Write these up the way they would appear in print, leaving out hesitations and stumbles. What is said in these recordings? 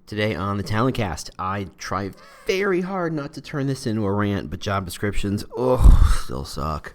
Today on the Talent Cast, I try very hard not to turn this into a rant, but job descriptions, still suck.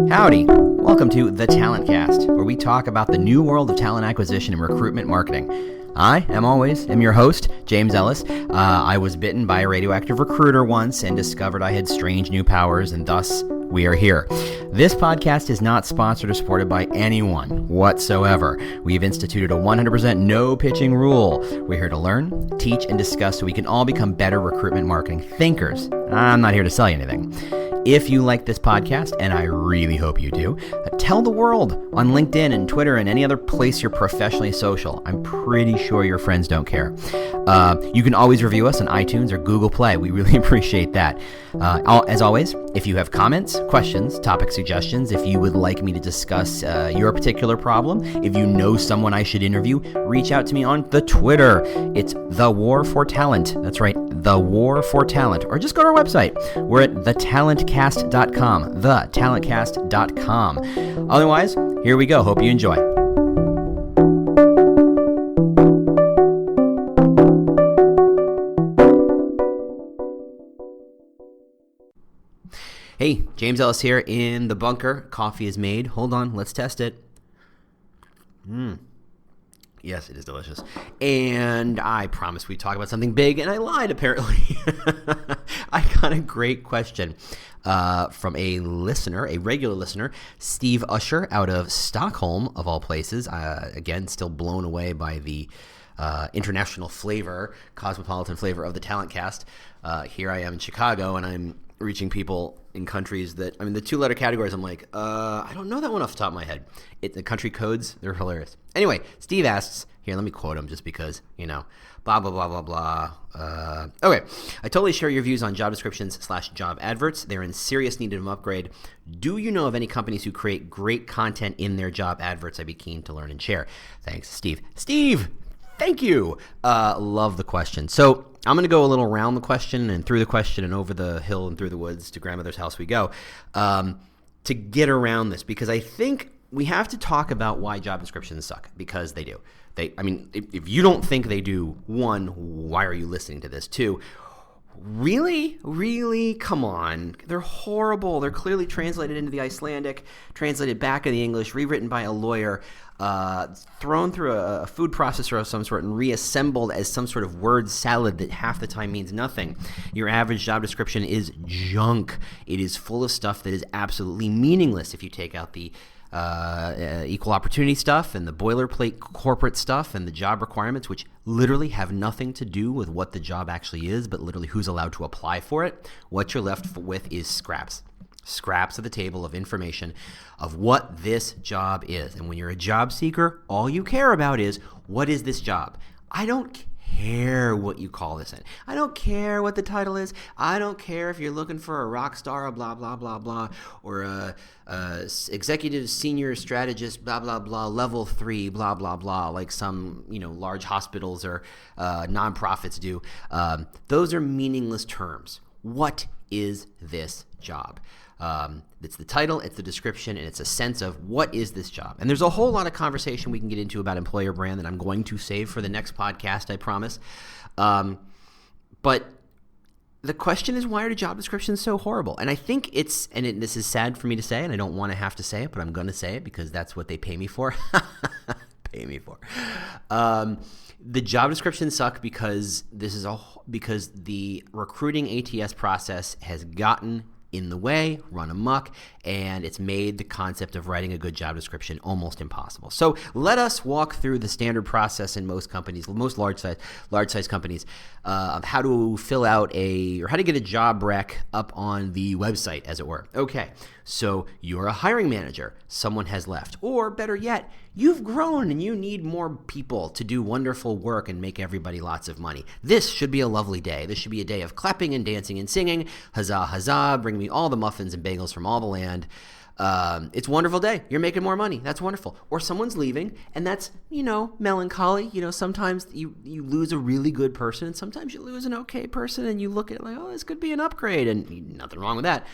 Howdy, welcome to the Talent Cast, where we talk about the new world of talent acquisition and recruitment marketing. I, am your host, James Ellis. I was bitten by a radioactive recruiter once and discovered I had strange new powers, and thus we are here. This podcast is not sponsored or supported by anyone whatsoever. We've instituted a 100% no pitching rule. We're here to learn, teach, and discuss so we can all become better recruitment marketing thinkers. I'm not here to sell you anything. If you like this podcast, and I really hope you do, tell the world on LinkedIn and Twitter and any other place you're professionally social. I'm pretty sure your friends don't care. You can always review us on iTunes or Google Play. We really appreciate that. As always, if you have comments, questions, topic suggestions, if you would like me to discuss your particular problem, if you know someone I should interview, reach out to me on the Twitter. It's The War for Talent. That's right, The War for Talent. Or just go to our website. We're at thetalentcast.com, thetalentcast.com. Otherwise, here we go. Hope you enjoy. Hey, James Ellis here in the bunker. Coffee is made. Hold on, let's test it. Yes, it is delicious. And I promised we'd talk about something big, and I lied, apparently. I got a great question from a listener, a regular listener, Steve Usher out of Stockholm, of all places. Again, still blown away by the international flavor, cosmopolitan flavor of the Talent Cast. Here I am in Chicago, and I'm reaching people in countries that, the two-letter categories, I'm like, I don't know that one off the top of my head. The country codes, they're hilarious. Anyway, Steve asks, here, let me quote him just because, blah, blah, blah, blah, blah. Okay, I totally share your views on job descriptions / job adverts. They're in serious need of an upgrade. Do you know of any companies who create great content in their job adverts? I'd be keen to learn and share. Thanks, Steve. Steve, thank you. Love the question. So I'm going to go a little around the question and through the question and over the hill and through the woods to grandmother's house we go to get around this, because I think we have to talk about why job descriptions suck, because they do. If you don't think they do, one, why are you listening to this? Two, really? Come on. They're horrible. They're clearly translated into the Icelandic, translated back in the English, rewritten by a lawyer, thrown through a food processor of some sort and reassembled as some sort of word salad that half the time means nothing. Your average job description is junk. It is full of stuff that is absolutely meaningless if you take out the equal opportunity stuff and the boilerplate corporate stuff and the job requirements, which literally have nothing to do with what the job actually is, but literally who's allowed to apply for it. What you're left with is scraps at the table of information of what this job is. And when you're a job seeker, all you care about is, what is this job? I don't care what you call this in. I don't care what the title is. I don't care if you're looking for a rock star, blah, blah, blah, blah, or a executive senior strategist, blah, blah, blah, level 3, blah, blah, blah, like some, large hospitals or nonprofits do. Those are meaningless terms. What is this job? It's the title, it's the description, and it's a sense of what is this job. And there's a whole lot of conversation we can get into about employer brand that I'm going to save for the next podcast, I promise. But the question is, why are the job descriptions so horrible? And I think this is sad for me to say, and I don't want to have to say it, but I'm going to say it because that's what they pay me for. The job descriptions suck because because the recruiting ATS process has gotten in the way, run amok, and it's made the concept of writing a good job description almost impossible. So let us walk through the standard process in most companies, most large size companies, of how to fill out how to get a job rec up on the website, as it were. Okay, so you're a hiring manager. Someone has left. Or better yet, you've grown and you need more people to do wonderful work and make everybody lots of money. This should be a lovely day. This should be a day of clapping and dancing and singing. Huzzah, huzzah, bring me all the muffins and bagels from all the land. It's a wonderful day. You're making more money. That's wonderful. Or someone's leaving, and that's, melancholy. Sometimes you lose a really good person, and sometimes you lose an okay person, and you look at it like, oh, this could be an upgrade, and nothing wrong with that.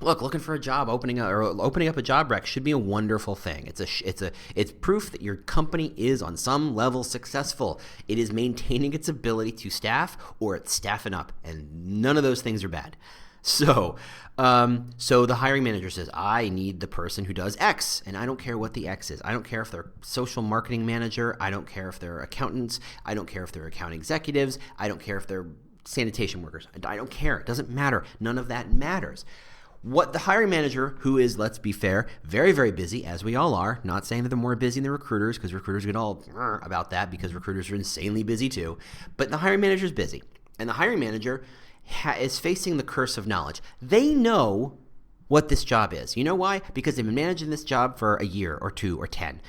Look, looking for a job, opening up a job rec should be a wonderful thing. It's proof that your company is on some level successful. It is maintaining its ability to staff, or it's staffing up, and none of those things are bad. So the hiring manager says, I need the person who does X, and I don't care what the X is. I don't care if they're social marketing manager. I don't care if they're accountants. I don't care if they're account executives. I don't care if they're sanitation workers. I don't care. It doesn't matter. None of that matters. What the hiring manager, who is, let's be fair, very, very busy, as we all are, not saying that they're more busy than the recruiters, because recruiters get all about that because recruiters are insanely busy too, but the hiring manager is busy. And the hiring manager is facing the curse of knowledge. They know what this job is. You know why? Because they've been managing this job for a year or 2 or 10.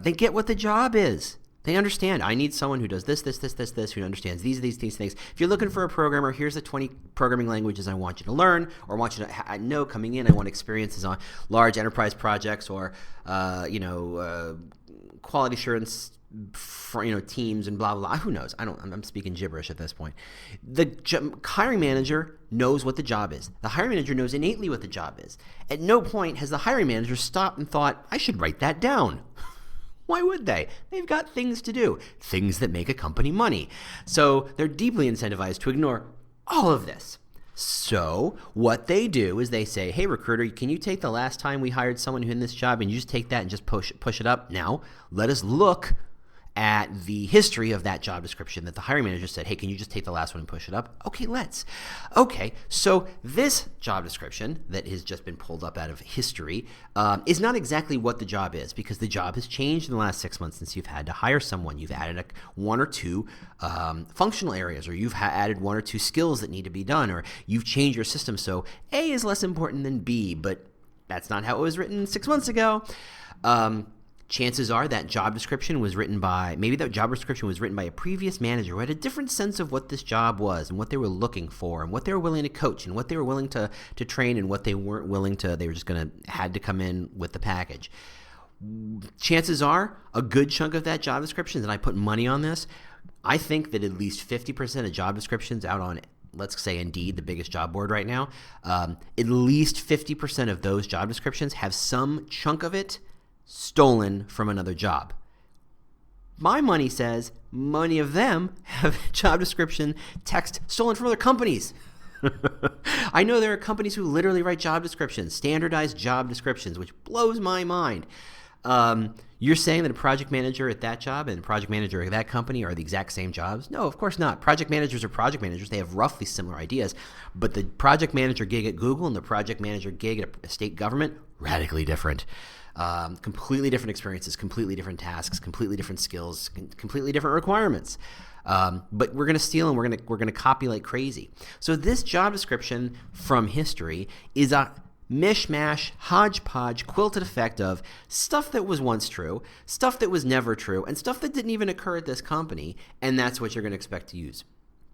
They get what the job is. They understand. I need someone who does this, who understands these things. If you're looking for a programmer, here's the 20 programming languages I want you to learn, or want you to know coming in. I want experiences on large enterprise projects, or quality assurance for, teams and blah, blah, blah. Who knows? I'm speaking gibberish at this point. The hiring manager knows what the job is. The hiring manager knows innately what the job is. At no point has the hiring manager stopped and thought, I should write that down. Why would they? They've got things to do, things that make a company money. So they're deeply incentivized to ignore all of this. So what they do is they say, hey, recruiter, can you take the last time we hired someone who in this job, and you just take that and just push it up? Now, let us look at the history of that job description that the hiring manager said, hey, can you just take the last one and push it up? Okay, let's. Okay, so this job description that has just been pulled up out of history is not exactly what the job is, because the job has changed in the last 6 months since you've had to hire someone. You've added 1 or 2 functional areas, or you've added 1 or 2 skills that need to be done, or you've changed your system. So A is less important than B, but that's not how it was written 6 months ago. Chances are that job description was written by a previous manager who had a different sense of what this job was and what they were looking for and what they were willing to coach and what they were willing to train and what they weren't willing to. They were just had to come in with the package. Chances are a good chunk of that job description, and I put money on this, I think that at least 50% of job descriptions out on, let's say, Indeed, the biggest job board right now, at least 50% of those job descriptions have some chunk of it stolen from another job. My money says many of them have job description text stolen from other companies. I know there are companies who literally write job descriptions, standardized job descriptions, which blows my mind. You're saying that a project manager at that job and a project manager at that company are the exact same jobs? No, of course not. Project managers are project managers. They have roughly similar ideas, but the project manager gig at Google and the project manager gig at a state government, radically different. Completely different experiences, completely different tasks, completely different skills, completely different requirements. But we're going to steal and we're going to copy like crazy. So this job description from history is a mishmash, hodgepodge, quilted effect of stuff that was once true, stuff that was never true, and stuff that didn't even occur at this company, and that's what you're going to expect to use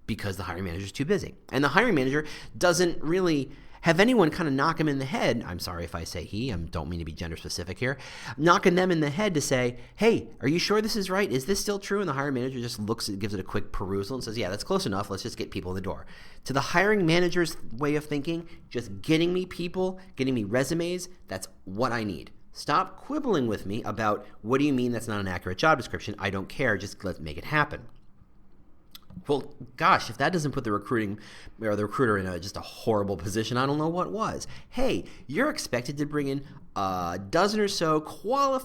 because the hiring manager is too busy. And the hiring manager doesn't really have anyone kind of knock him in the head. I'm sorry if I say he, I don't mean to be gender specific here. Knocking them in the head to say, hey, are you sure this is right? Is this still true? And the hiring manager just gives it a quick perusal and says, yeah, that's close enough. Let's just get people in the door. To the hiring manager's way of thinking, just getting me people, getting me resumes, that's what I need. Stop quibbling with me about what do you mean that's not an accurate job description? I don't care. Just let's make it happen. Well, gosh, if that doesn't put the recruiter in just a horrible position, I don't know what was. Hey, you're expected to bring in a dozen or so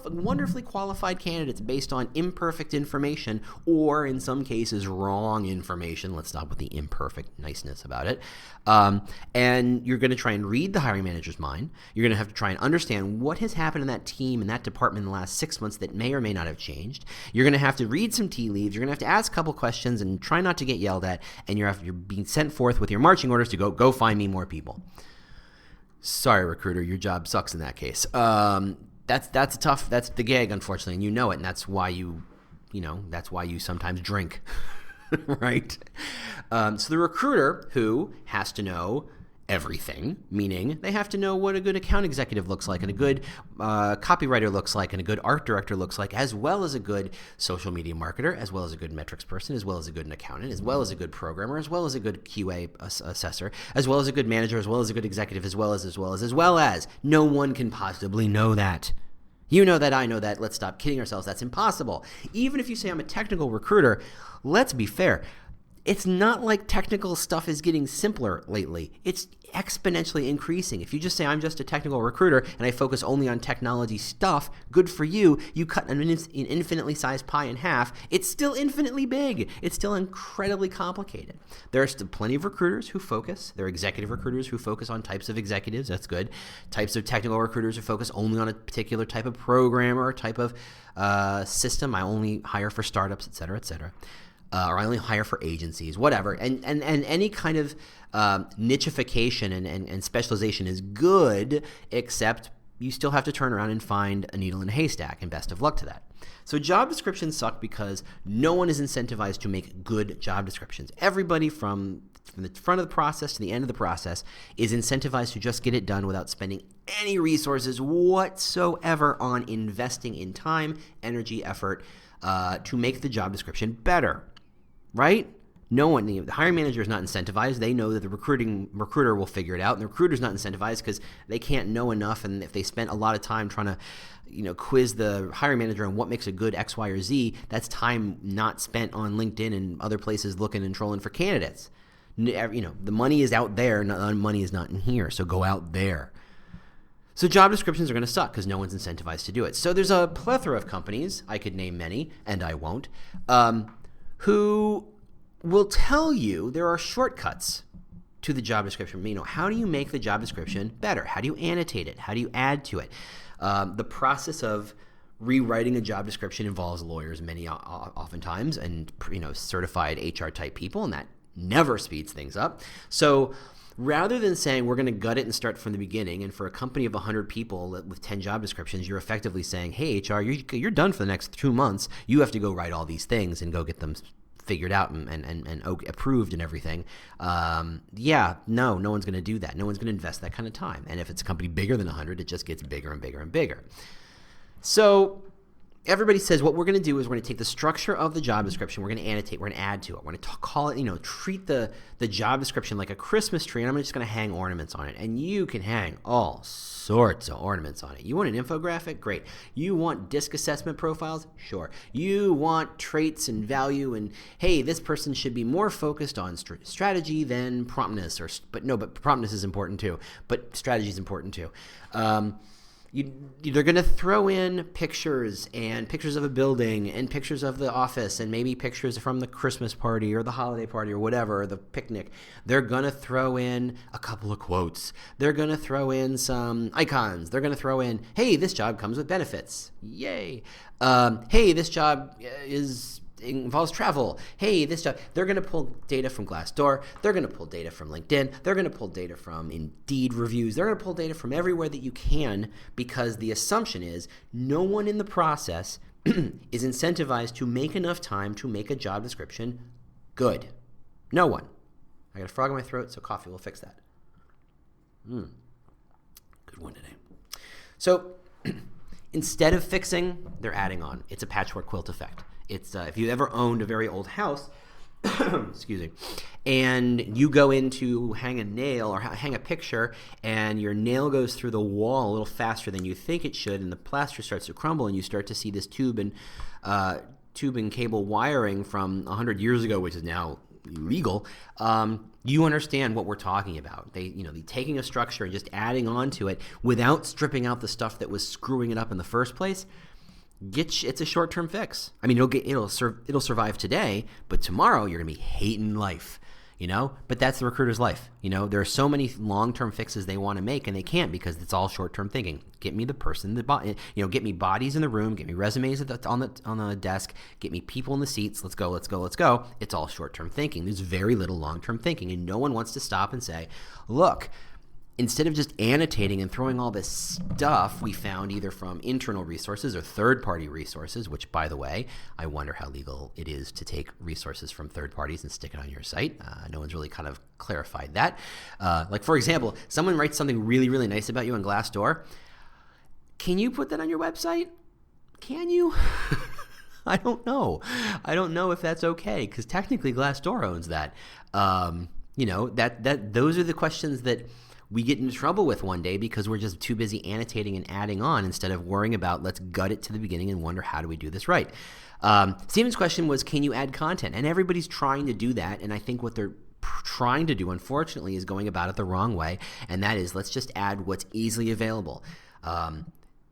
wonderfully qualified candidates based on imperfect information, or in some cases wrong information. Let's stop with the imperfect niceness about it. And you're going to try and read the hiring manager's mind. You're going to have to try and understand what has happened in that team and that department in the last 6 months that may or may not have changed. You're going to have to read some tea leaves. You're going to have to ask a couple questions and try not to get yelled at. And you're being sent forth with your marching orders to go find me more people. Sorry, recruiter, your job sucks in that case. That's the gig, unfortunately, and you know it, and that's why you sometimes drink, right? So the recruiter, who has to know everything, meaning they have to know what a good account executive looks like and a good copywriter looks like and a good art director looks like, as well as a good social media marketer, as well as a good metrics person, as well as a good accountant, as well as a good programmer, as well as a good QA assessor, as well as a good manager, as well as a good executive, as well as. No one can possibly know that. You know that, I know that. Let's stop kidding ourselves. That's impossible. Even if you say I'm a technical recruiter, let's be fair. It's not like technical stuff is getting simpler lately. It's exponentially increasing. If you just say I'm just a technical recruiter and I focus only on technology stuff, good for you. You cut an infinitely sized pie in half. It's still infinitely big. It's still incredibly complicated. There are still plenty of recruiters who focus. There are executive recruiters who focus on types of executives. That's good. Types of technical recruiters who focus only on a particular type of programmer or type of system. I only hire for startups, et cetera, et cetera. Or I only hire for agencies, whatever. And any kind of nichification and specialization is good, except you still have to turn around and find a needle in a haystack, and best of luck to that. So job descriptions suck because no one is incentivized to make good job descriptions. Everybody from the front of the process to the end of the process is incentivized to just get it done without spending any resources whatsoever on investing in time, energy, effort to make the job description better. Right? No one, the hiring manager is not incentivized. They know that the recruiter will figure it out, and the recruiter is not incentivized because they can't know enough. And if they spent a lot of time trying to, quiz the hiring manager on what makes a good X, Y, or Z, that's time not spent on LinkedIn and other places looking and trolling for candidates. The money is out there, the money is not in here. So go out there. So job descriptions are going to suck because no one's incentivized to do it. So there's a plethora of companies, I could name many, and I won't, who will tell you there are shortcuts to the job description. How do you make the job description better? How do you annotate it? How do you add to it? The process of rewriting a job description involves lawyers oftentimes and certified HR type people, and that never speeds things up. So rather than saying we're going to gut it and start from the beginning, and for a company of 100 people with 10 job descriptions, you're effectively saying, hey, HR, you're done for the next 2 months. You have to go write all these things and go get them figured out and approved and everything. No one's going to do that. No one's going to invest that kind of time. And if it's a company bigger than 100, it just gets bigger and bigger and bigger. So everybody says what we're going to do is we're going to take the structure of the job description, we're going to annotate, we're going to add to it, we're going to call it, treat the job description like a Christmas tree, and I'm just going to hang ornaments on it. And you can hang all sorts of ornaments on it. You want an infographic? Great. You want DISC assessment profiles? Sure. You want traits and value and, hey, this person should be more focused on strategy than promptness, but promptness is important too, but strategy is important too. They're going to throw in pictures of a building and pictures of the office and maybe pictures from the Christmas party or the holiday party or whatever, the picnic. They're going to throw in a couple of quotes. They're going to throw in some icons. They're going to throw in, hey, this job comes with benefits. Yay. Hey, this job involves travel. Hey, this job. They're going to pull data from Glassdoor. They're going to pull data from LinkedIn. They're going to pull data from Indeed reviews. They're going to pull data from everywhere that you can, because the assumption is no one in the process is incentivized to make enough time to make a job description good. No one. I got a frog in my throat, so coffee will fix that. Good one today. So instead of fixing, they're adding on. It's a patchwork quilt effect. It's if you ever owned a very old house, excuse me, and you go in to hang a nail or hang a picture, and your nail goes through the wall a little faster than you think it should, and the plaster starts to crumble, and you start to see this tube and cable wiring from 100 years ago, which is now illegal. You understand what we're talking about. They taking a structure and just adding on to it without stripping out the stuff that was screwing it up in the first place. It's a short-term fix. I mean, it'll survive today, but tomorrow you're gonna be hating life, But that's the recruiter's life, There are so many long-term fixes they want to make, and they can't because it's all short-term thinking. Get me the person, get me bodies in the room, get me resumes on the desk, get me people in the seats. Let's go. It's all short-term thinking. There's very little long-term thinking, and no one wants to stop and say, look. instead of just annotating and throwing all this stuff we found either from internal resources or third-party resources, which, by the way, I wonder how legal it is to take resources from third parties and stick it on your site. No one's really kind of clarified that. Like, for example, someone writes something really, really nice about you on Glassdoor. Can you put that on your website? Can you? I don't know. I don't know if that's okay, because technically Glassdoor owns that. Those are the questions that we get into trouble with one day because we're just too busy annotating and adding on instead of worrying about let's gut it to the beginning and wonder how do we do this right. Steven's question was, can you add content? And everybody's trying to do that, and I think what they're trying to do, unfortunately, is going about it the wrong way, and that is let's just add what's easily available.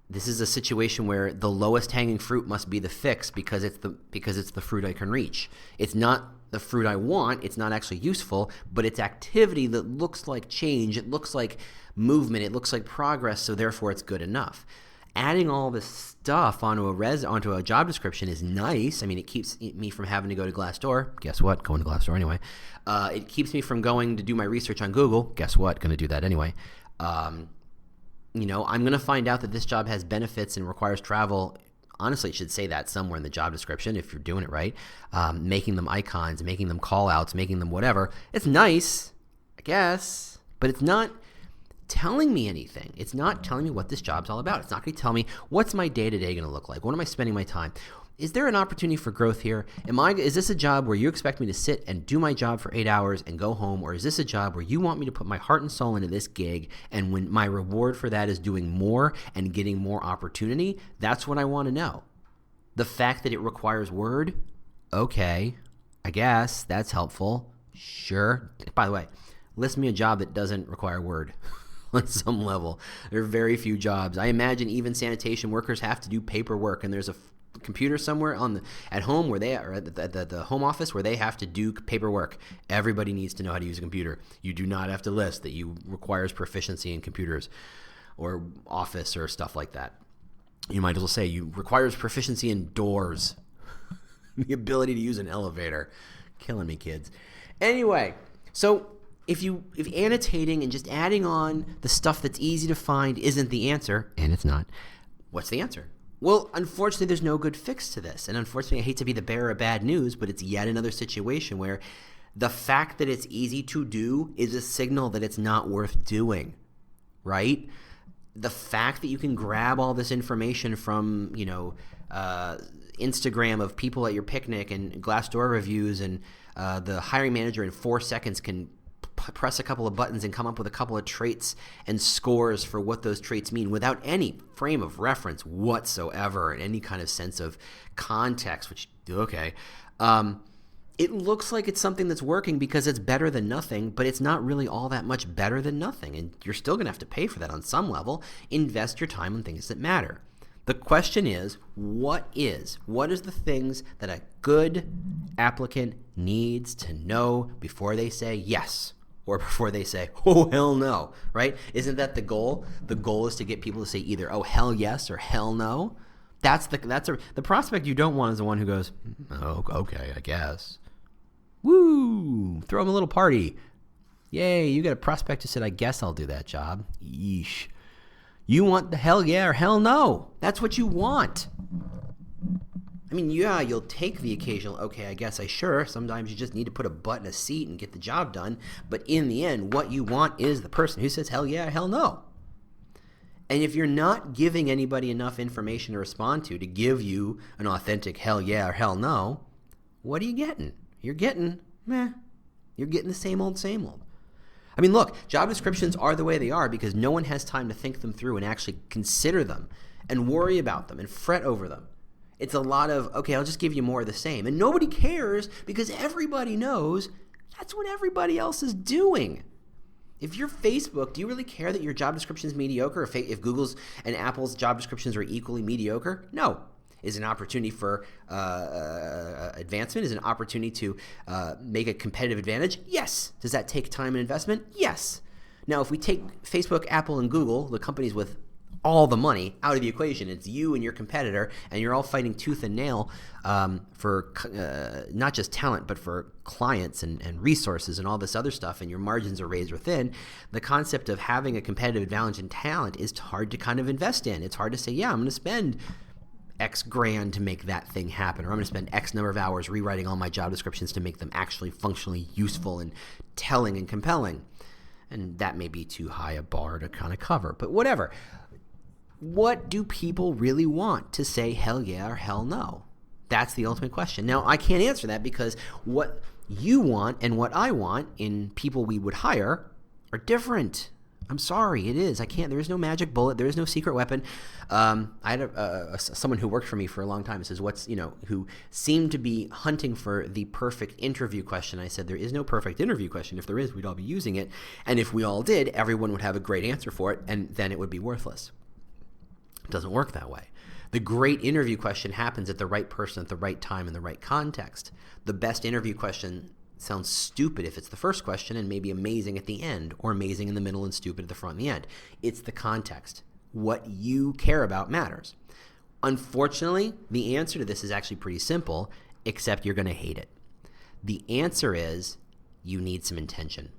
This is a situation where the lowest hanging fruit must be the fix because it's the fruit I can reach. It's not the fruit I want. It's not actually useful, but it's activity that looks like change. It looks like movement. It looks like progress, so therefore it's good enough. Adding all this stuff onto a job description is nice. I mean, it keeps me from having to go to Glassdoor. Guess what? Going to Glassdoor anyway. It keeps me from going to do my research on Google. Guess what? Going to do that anyway. I'm going to find out that this job has benefits and requires travel. Honestly, it should say that somewhere in the job description if you're doing it right. Making them icons, making them call-outs, making them whatever. It's nice, I guess, but it's not telling me anything. It's not telling me what this job's all about. It's not going to tell me what's my day-to-day going to look like. What am I spending my time? Is there an opportunity for growth here? Is this a job where you expect me to sit and do my job for 8 hours and go home? Or is this a job where you want me to put my heart and soul into this gig, and when my reward for that is doing more and getting more opportunity? That's what I want to know. The fact that it requires Word, okay, I guess that's helpful. Sure. By the way, list me a job that doesn't require Word on some level. There are very few jobs. I imagine even sanitation workers have to do paperwork, and there's a computer somewhere at home where they are at the home office where they have to do paperwork. Everybody needs to know how to use a computer. You do not have to list that you requires proficiency in computers or Office or stuff like that. You might as well say you requires proficiency in doors, the ability to use an elevator. Killing me, kids. Anyway, so if annotating and just adding on the stuff that's easy to find isn't the answer, and it's not, what's the answer? Well, unfortunately, there's no good fix to this. And unfortunately, I hate to be the bearer of bad news, but it's yet another situation where the fact that it's easy to do is a signal that it's not worth doing, right? The fact that you can grab all this information from, Instagram of people at your picnic and Glassdoor reviews, and the hiring manager in 4 seconds can press a couple of buttons and come up with a couple of traits and scores for what those traits mean without any frame of reference whatsoever and any kind of sense of context, which, okay. It looks like it's something that's working because it's better than nothing, but it's not really all that much better than nothing, and you're still going to have to pay for that on some level. Invest your time on things that matter. The question is, what is the things that a good applicant needs to know before they say yes? Or before they say, oh, hell no, right? Isn't that the goal? The goal is to get people to say either, oh, hell yes, or hell no. The prospect you don't want is the one who goes, oh, okay, I guess. Woo! Throw them a little party. Yay, you got a prospect who said, I guess I'll do that job. Yeesh. You want the hell yeah or hell no. That's what you want. I mean, yeah, you'll take the occasional, okay, I guess sometimes you just need to put a butt in a seat and get the job done. But in the end, what you want is the person who says hell yeah, hell no. And if you're not giving anybody enough information to respond to give you an authentic hell yeah or hell no, what are you getting? You're getting the same old, same old. I mean, look, job descriptions are the way they are because no one has time to think them through and actually consider them and worry about them and fret over them. It's a lot of, okay, I'll just give you more of the same. And nobody cares because everybody knows that's what everybody else is doing. If you're Facebook, do you really care that your job description is mediocre? If Google's and Apple's job descriptions are equally mediocre? No. Is an opportunity for advancement? Is an opportunity to make a competitive advantage? Yes. Does that take time and investment? Yes. Now, if we take Facebook, Apple, and Google, the companies with all the money out of the equation. It's you and your competitor, and you're all fighting tooth and nail for not just talent, but for clients and resources and all this other stuff, and your margins are razor thin. The concept of having a competitive advantage in talent is hard to kind of invest in. It's hard to say, yeah, I'm going to spend X grand to make that thing happen, or I'm going to spend X number of hours rewriting all my job descriptions to make them actually functionally useful and telling and compelling. And that may be too high a bar to kind of cover, but whatever. What do people really want to say hell yeah or hell no? That's the ultimate question. Now, I can't answer that because what you want and what I want in people we would hire are different. I'm sorry, it is. I can't. There is no magic bullet. There is no secret weapon. I had someone who worked for me for a long time. Says, who seemed to be hunting for the perfect interview question. I said, there is no perfect interview question. If there is, we'd all be using it. And if we all did, everyone would have a great answer for it, and then it would be worthless. It doesn't work that way. The great interview question happens at the right person at the right time in the right context. The best interview question sounds stupid if it's the first question and maybe amazing at the end, or amazing in the middle and stupid at the front and the end. It's the context. What you care about matters. Unfortunately, the answer to this is actually pretty simple, except you're going to hate it. The answer is you need some intention.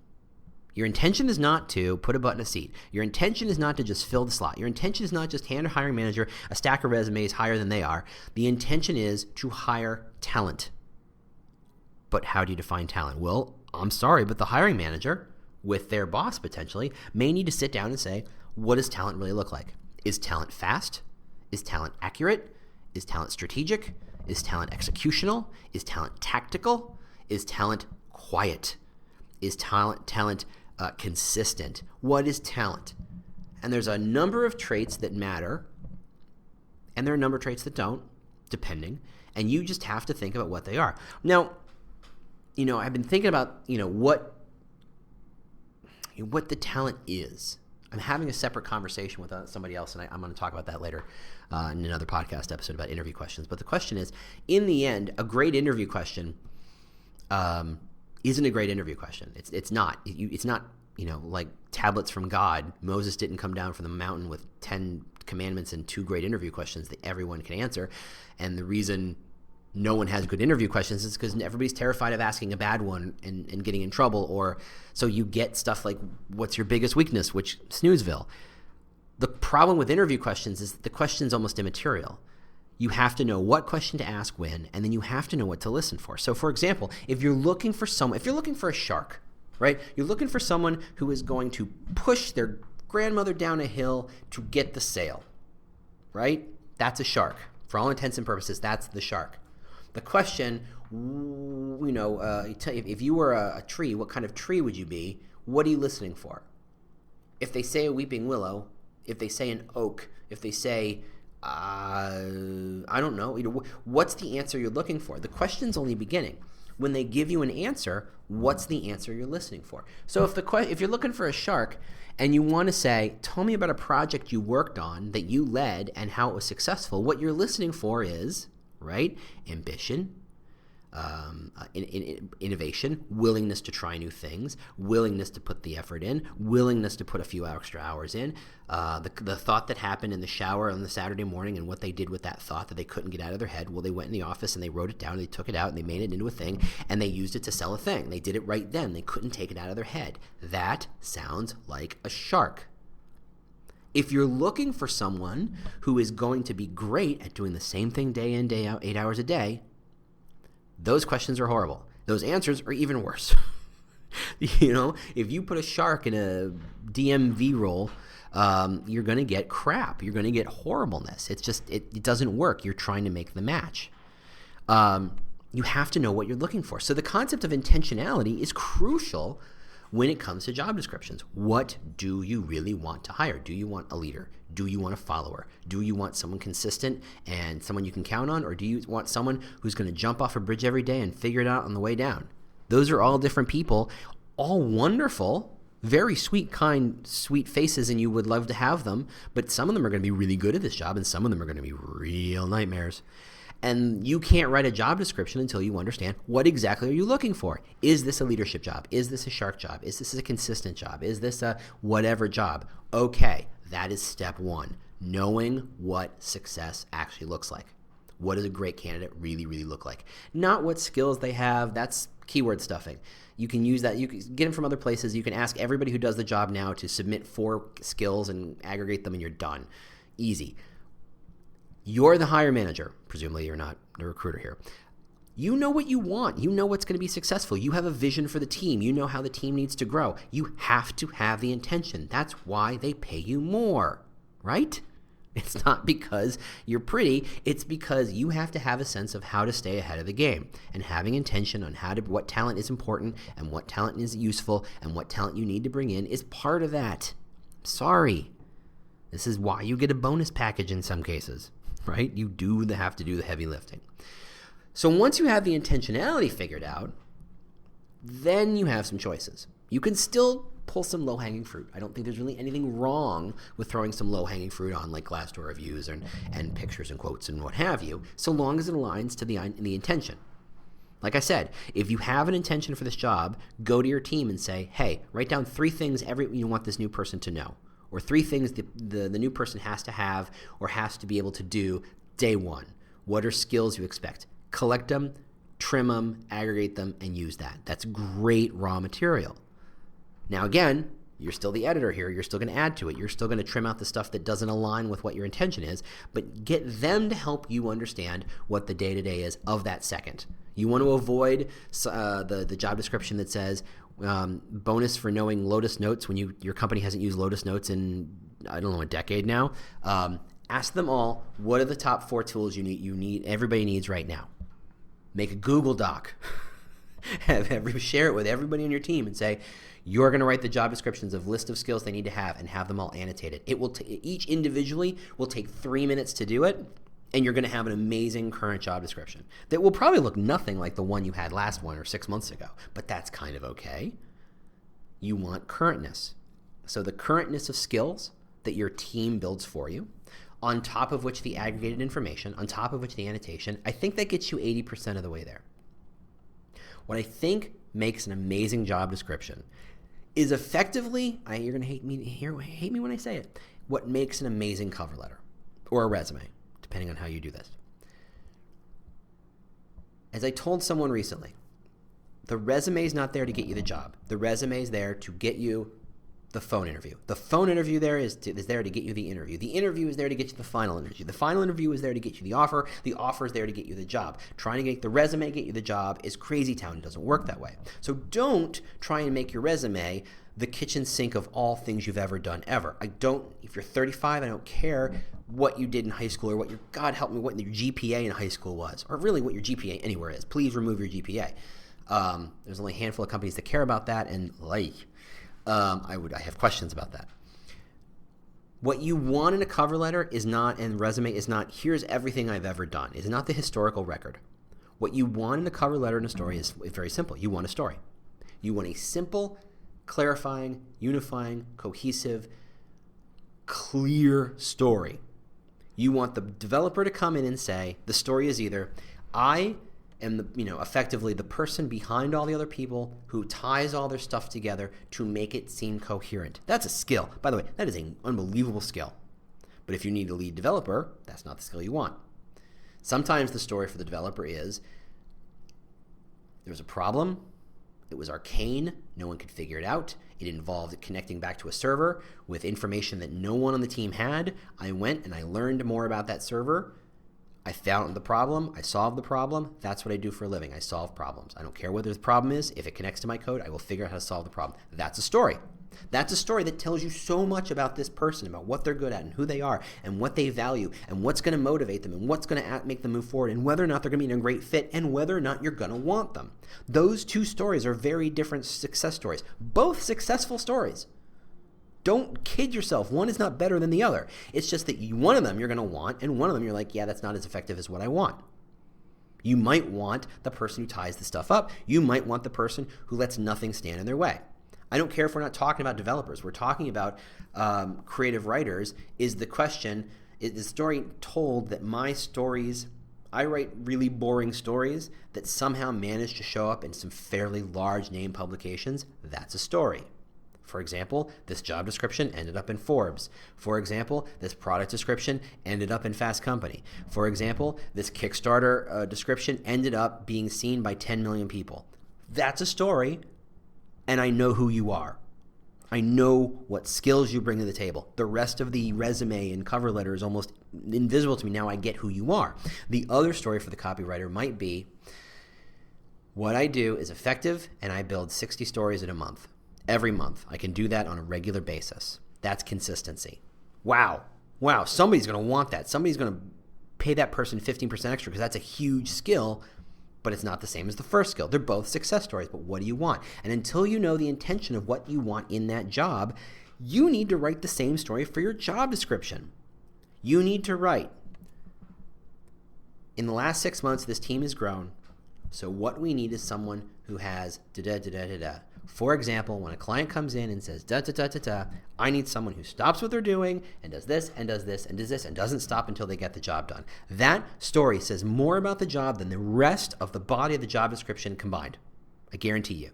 Your intention is not to put a butt in a seat. Your intention is not to just fill the slot. Your intention is not just hand a hiring manager a stack of resumes higher than they are. The intention is to hire talent. But how do you define talent? Well, I'm sorry, but the hiring manager, with their boss potentially, may need to sit down and say, what does talent really look like? Is talent fast? Is talent accurate? Is talent strategic? Is talent executional? Is talent tactical? Is talent quiet? Is talent consistent? What is talent? And there's a number of traits that matter, and there are a number of traits that don't, depending, and you just have to think about what they are. Now, I've been thinking about, what the talent is. I'm having a separate conversation with somebody else, and I'm going to talk about that later in another podcast episode about interview questions. But the question is, in the end, a great interview question isn't a great interview question. It's not. It's not, like tablets from God. Moses didn't come down from the mountain with 10 commandments and 2 great interview questions that everyone can answer. And the reason no one has good interview questions is because everybody's terrified of asking a bad one and getting in trouble. Or so you get stuff like, what's your biggest weakness, which snoozeville. The problem with interview questions is the question's almost immaterial. You have to know what question to ask when, and then you have to know what to listen for. So, for example, if you're looking for a shark, right? You're looking for someone who is going to push their grandmother down a hill to get the sail, right? That's a shark. For all intents and purposes, that's the shark. The question, if you were a tree, what kind of tree would you be? What are you listening for? If they say a weeping willow, if they say an oak, if they say, I don't know, what's the answer you're looking for? The question's only beginning. When they give you an answer, what's the answer you're listening for? So if you're looking for a shark and you want to say, tell me about a project you worked on that you led and how it was successful, what you're listening for is, right, ambition, innovation, willingness to try new things, willingness to put the effort in, willingness to put a few extra hours in, the thought that happened in the shower on the Saturday morning and what they did with that thought that they couldn't get out of their head. Well, they went in the office and they wrote it down, and they took it out and they made it into a thing, and they used it to sell a thing. They did it right then. They couldn't take it out of their head. That sounds like a shark. If you're looking for someone who is going to be great at doing the same thing day in, day out, 8 hours a day, those questions are horrible. Those answers are even worse. If you put a shark in a DMV role, you're going to get crap. You're going to get horribleness. It's just, it doesn't work. You're trying to make the match. You have to know what you're looking for. So the concept of intentionality is crucial when it comes to job descriptions. What do you really want to hire? Do you want a leader? Do you want a follower? Do you want someone consistent and someone you can count on? Or do you want someone who's going to jump off a bridge every day and figure it out on the way down? Those are all different people, all wonderful, very sweet, kind, sweet faces, and you would love to have them. But some of them are going to be really good at this job, and some of them are going to be real nightmares. And you can't write a job description until you understand what exactly are you looking for. Is this a leadership job? Is this a shark job? Is this a consistent job? Is this a whatever job? Okay, that is step one. knowing what success actually looks like. What does a great candidate really, really look like? Not what skills they have. That's keyword stuffing. You can use that. You can get them from other places. You can ask everybody who does the job now to submit 4 skills and aggregate them, and you're done. Easy. You're the hire manager. Presumably you're not the recruiter here. You know what you want. You know what's going to be successful. You have a vision for the team. You know how the team needs to grow. You have to have the intention. That's why they pay you more, right? It's not because you're pretty. It's because you have to have a sense of how to stay ahead of the game, and having intention on what talent is important and what talent is useful and what talent you need to bring in is part of that. Sorry. This is why you get a bonus package in some cases, right? You have to do the heavy lifting. So once you have the intentionality figured out, then you have some choices. You can still pull some low-hanging fruit. I don't think there's really anything wrong with throwing some low-hanging fruit on like Glassdoor reviews and pictures and quotes and what have you, so long as it aligns to the intention. Like I said, if you have an intention for this job, go to your team and say, hey, write down 3 things you want this new person to know, or 3 things the new person has to have or has to be able to do day one. What are skills you expect? Collect them, trim them, aggregate them, and use that. That's great raw material. Now again, you're still the editor here. You're still going to add to it. You're still going to trim out the stuff that doesn't align with what your intention is, but get them to help you understand what the day-to-day is of that second. You want to avoid the job description that says bonus for knowing Lotus Notes when your company hasn't used Lotus Notes in, I don't know, a decade now. Ask them all, what are the top 4 tools everybody needs right now? Make a Google Doc. Share it with everybody on your team and say, you're going to write the job descriptions of list of skills they need to have and have them all annotated. It will each individually will take 3 minutes to do it, and you're going to have an amazing current job description that will probably look nothing like the one you had last one or 6 months ago, but that's kind of okay. You want currentness. So the currentness of skills that your team builds for you, on top of which the aggregated information, on top of which the annotation, I think that gets you 80% of the way there. What I think makes an amazing job description is effectively, you're going to hate me when I say it, what makes an amazing cover letter or a resume, depending on how you do this. As I told someone recently, the resume is not there to get you the job. The resume is there to get you the phone interview. The phone interview is there to get you the interview. The interview is there to get you the final interview. The final interview is there to get you the offer. The offer is there to get you the job. Trying to get the resume get you the job is crazy town. It doesn't work that way. So don't try and make your resume the kitchen sink of all things you've ever done ever. If you're 35, I don't care what you did in high school or what God help me, what your GPA in high school was, or really what your GPA anywhere is. Please remove your GPA. There's only a handful of companies that care about that, and I have questions about that. What you want in a cover letter is not, and resume is not, here's everything I've ever done. It's not the historical record. What you want in a cover letter and a story is very simple. You want a story. You want a simple, clarifying, unifying, cohesive, clear story. You want the developer to come in and say, the story is either, I am effectively the person behind all the other people who ties all their stuff together to make it seem coherent. That's a skill. By the way, that is an unbelievable skill. But if you need a lead developer, that's not the skill you want. Sometimes the story for the developer is, there was a problem, it was arcane, no one could figure it out, it involved connecting back to a server with information that no one on the team had. I went and I learned more about that server. I found the problem. I solved the problem. That's what I do for a living. I solve problems. I don't care what the problem is. If it connects to my code, I will figure out how to solve the problem. That's a story. That's a story that tells you so much about this person, about what they're good at and who they are and what they value and what's going to motivate them and what's going to make them move forward and whether or not they're going to be a great fit and whether or not you're going to want them. Those 2 stories are very different success stories. Both successful stories. Don't kid yourself. One is not better than the other. It's just that one of them you're going to want, and one of them you're like, yeah, that's not as effective as what I want. You might want the person who ties the stuff up. You might want the person who lets nothing stand in their way. I don't care if we're not talking about developers. We're talking about creative writers. Is the story told that my stories, I write really boring stories that somehow manage to show up in some fairly large name publications? That's a story. For example, this job description ended up in Forbes. For example, this product description ended up in Fast Company. For example, this Kickstarter description ended up being seen by 10 million people. That's a story, and I know who you are. I know what skills you bring to the table. The rest of the resume and cover letter is almost invisible to me. Now I get who you are. The other story for the copywriter might be, what I do is effective, and I build 60 stories in a month. Every month. I can do that on a regular basis. That's consistency. Wow. Somebody's going to want that. Somebody's going to pay that person 15% extra because that's a huge skill, but it's not the same as the first skill. They're both success stories, but what do you want? And until you know the intention of what you want in that job, you need to write the same story for your job description. You need to write, in the last 6 months, this team has grown. So what we need is someone who has da-da-da-da-da-da. For example, when a client comes in and says, da-da-da-da-da, I need someone who stops what they're doing and does this and does this and does this and doesn't stop until they get the job done. That story says more about the job than the rest of the body of the job description combined. I guarantee you.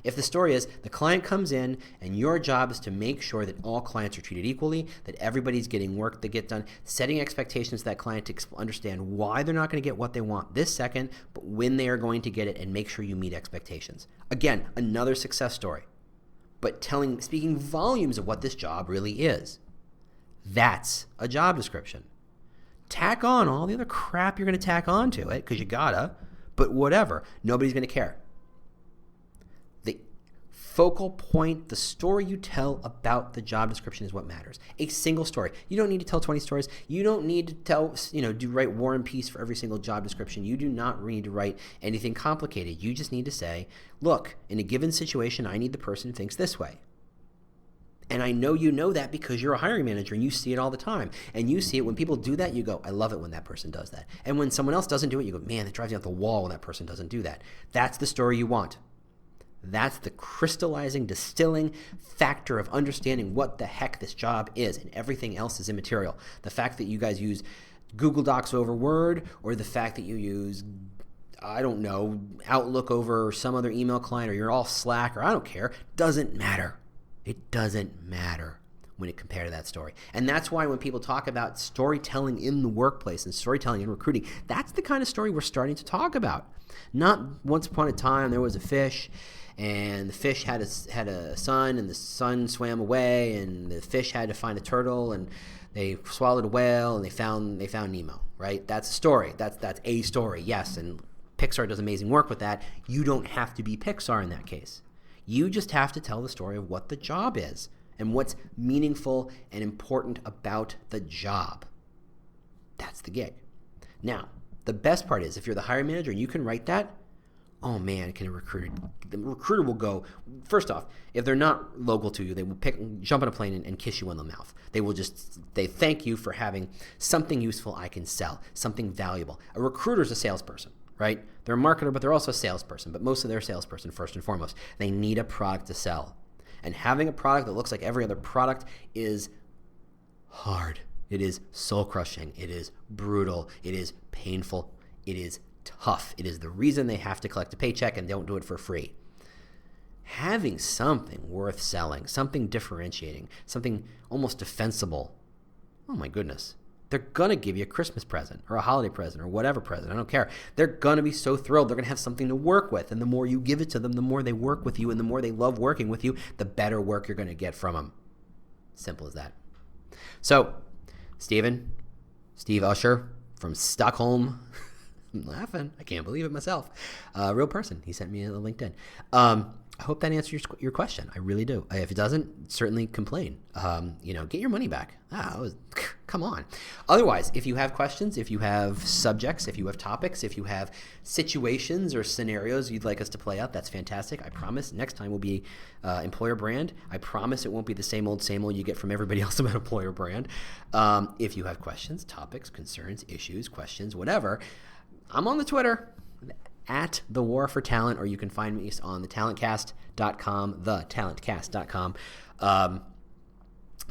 If the story is the client comes in and your job is to make sure that all clients are treated equally, that everybody's getting work that get done, setting expectations to that client to understand why they're not going to get what they want this second, but when they are going to get it, and make sure you meet expectations. Again, another success story, but speaking volumes of what this job really is. That's a job description. Tack on all the other crap you're going to tack onto it, because you gotta, but whatever. Nobody's going to care. Focal point, the story you tell about the job description is what matters. A single story. You don't need to tell 20 stories. You don't need to write War and Peace for every single job description. You do not need to write anything complicated. You just need to say, look, in a given situation, I need the person who thinks this way. And I know you know that because you're a hiring manager and you see it all the time. And you see it when people do that, you go, I love it when that person does that. And when someone else doesn't do it, you go, man, it drives me off the wall when that person doesn't do that. That's the story you want. That's the crystallizing, distilling factor of understanding what the heck this job is, and everything else is immaterial. The fact that you guys use Google Docs over Word, or the fact that you use, I don't know, Outlook over some other email client, or you're all Slack, or I don't care, doesn't matter. It doesn't matter when it compared to that story. And that's why when people talk about storytelling in the workplace and storytelling in recruiting, that's the kind of story we're starting to talk about. Not once upon a time there was a fish, and the fish had a son, and the son swam away, and the fish had to find a turtle, and they swallowed a whale, and they found Nemo, right? That's a story. That's a story, yes, and Pixar does amazing work with that. You don't have to be Pixar in that case. You just have to tell the story of what the job is and what's meaningful and important about the job. That's the gig. Now, the best part is if you're the hiring manager and you can write that, oh man, the recruiter will go, first off, if they're not local to you, they will jump on a plane and kiss you on the mouth. They thank you for having something useful I can sell, something valuable. A recruiter's a salesperson, right? They're a marketer, but they're also a salesperson, but most of their salesperson first and foremost. They need a product to sell. And having a product that looks like every other product is hard. It is soul-crushing. It is brutal. It is painful. It is tough. It is the reason they have to collect a paycheck and don't do it for free. Having something worth selling, something differentiating, something almost defensible, oh my goodness. They're going to give you a Christmas present or a holiday present or whatever present. I don't care. They're going to be so thrilled. They're going to have something to work with. And the more you give it to them, the more they work with you. And the more they love working with you, the better work you're going to get from them. Simple as that. So, Steve Usher from Stockholm. I'm laughing. I can't believe it myself. Real person. He sent me a LinkedIn. I hope that answers your question. I really do. If it doesn't, certainly complain. Get your money back. Come on. Otherwise, if you have questions, if you have subjects, if you have topics, if you have situations or scenarios you'd like us to play out, that's fantastic. I promise next time will be employer brand. I promise it won't be the same old you get from everybody else about employer brand. If you have questions, topics, concerns, issues, questions, whatever, I'm on the Twitter at The War for Talent, or you can find me on thetalentcast.com, thetalentcast.com.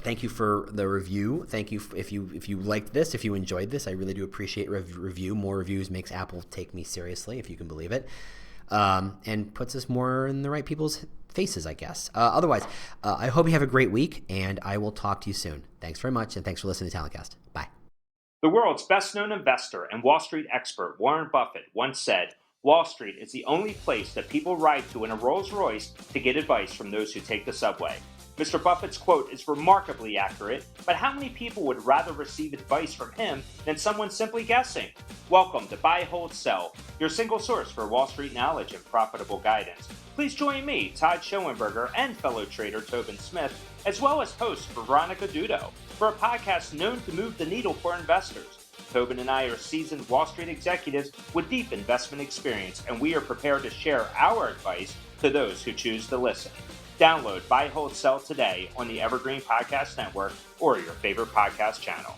Thank you for the review. Thank you if you liked this, if you enjoyed this. I really do appreciate review. More reviews makes Apple take me seriously, if you can believe it. and puts us more in the right people's faces, I guess. Otherwise, I hope you have a great week, and I will talk to you soon. Thanks very much, and thanks for listening to Talentcast. Bye. The world's best-known investor and Wall Street expert Warren Buffett once said, "Wall Street is the only place that people ride to in a Rolls-Royce to get advice from those who take the subway." Mr. Buffett's quote is remarkably accurate, but how many people would rather receive advice from him than someone simply guessing? Welcome to Buy, Hold, Sell, your single source for Wall Street knowledge and profitable guidance. Please join me, Todd Schoenberger, and fellow trader Tobin Smith, as well as host Veronica Dudo, for a podcast known to move the needle for investors. Tobin and I are seasoned Wall Street executives with deep investment experience, and we are prepared to share our advice to those who choose to listen. Download Buy, Hold, Sell today on the Evergreen Podcast Network or your favorite podcast channel.